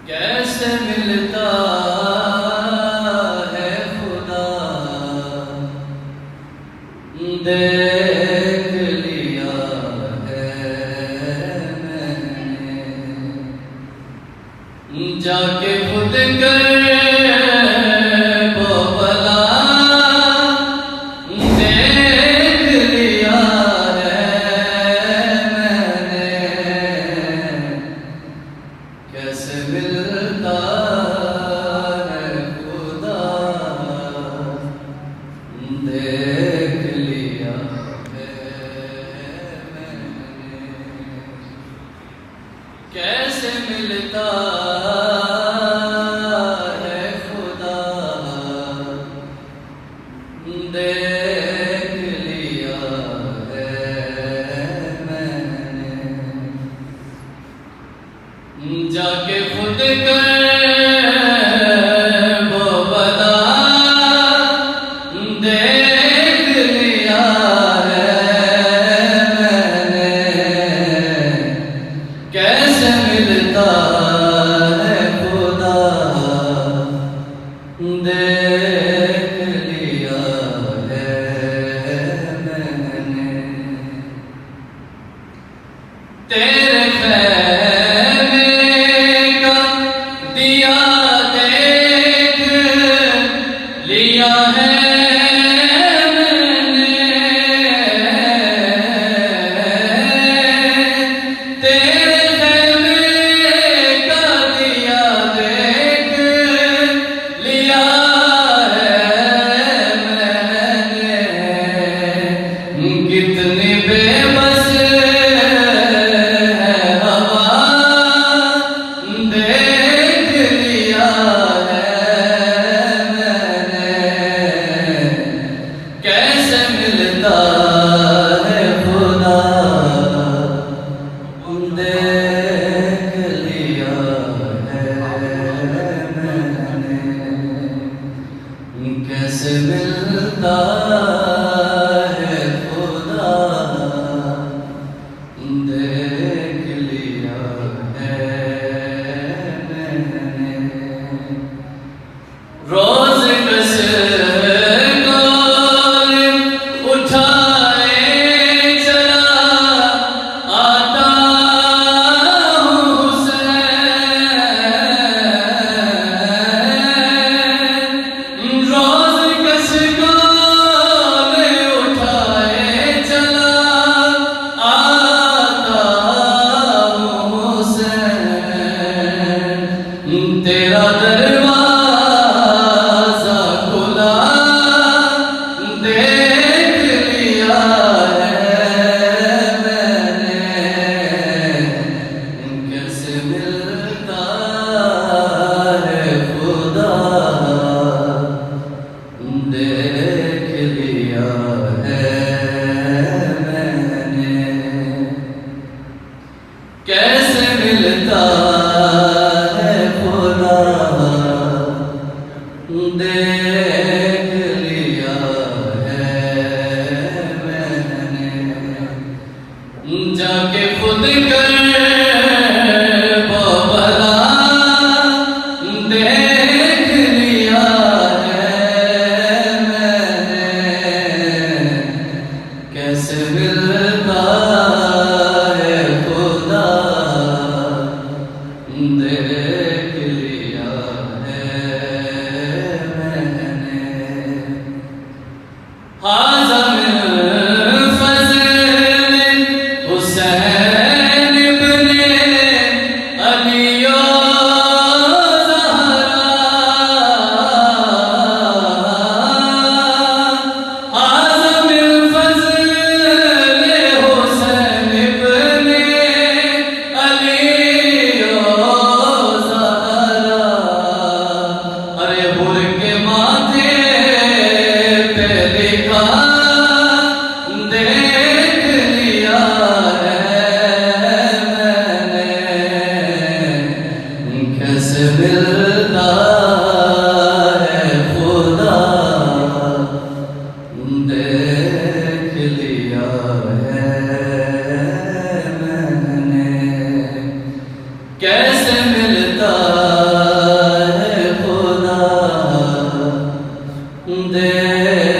कैसे मिलता है खुदा, देख लिया है मैंने, जाके खुद कर वो भला देख लिया है मैंने। कैसे मिलता है खुदा, देख लिया है मैंने। कैसे मिलता है खुदा, देख लिया है मैंने। जाके खुद कर वो भला देख लिया है मैंने। कैसे मिलता है खुदा, देख लिया है मैंने। तेरे खैमे का दिया देख लिया है मैंने। तेरे खैमे का दिया देख लिया है मैंने। कितनी बेबस है हवा, देख लिया है मैंने। कैसे मिलता है खुदा, देख लिया है मैंने। कैसे मिलता है खुदा, देख लिया है मैंने। रोज कसगोर उठाए चला आता हूँ हुसैन। रोज कसगोर उठाए चला आता हूँ हुसैन। तेरा दरवाजा खुला देख लिया है मैंने। कैसे मिलता है खुदा, देख लिया है मैंने। कैसे मिलता है खुदा, देख लिया है मैंने। जाके खुद कर वो भला देख लिया है मैंने। कैसे मिलता है खुदा, देख लिया है मैंने। हाज़ा मिन फ़ज़ल हुसैन इब्ने अली ओ ज़हरा। हाज़ा मिन फ़ज़ल हुसैन इब्ने अली ओ ज़हरा। अरे हुर के माथे पे लिखा देख लिया है मैंने। कैसे मिलता है खुदा, देख लिया है मैंने। कैसे मिलता देख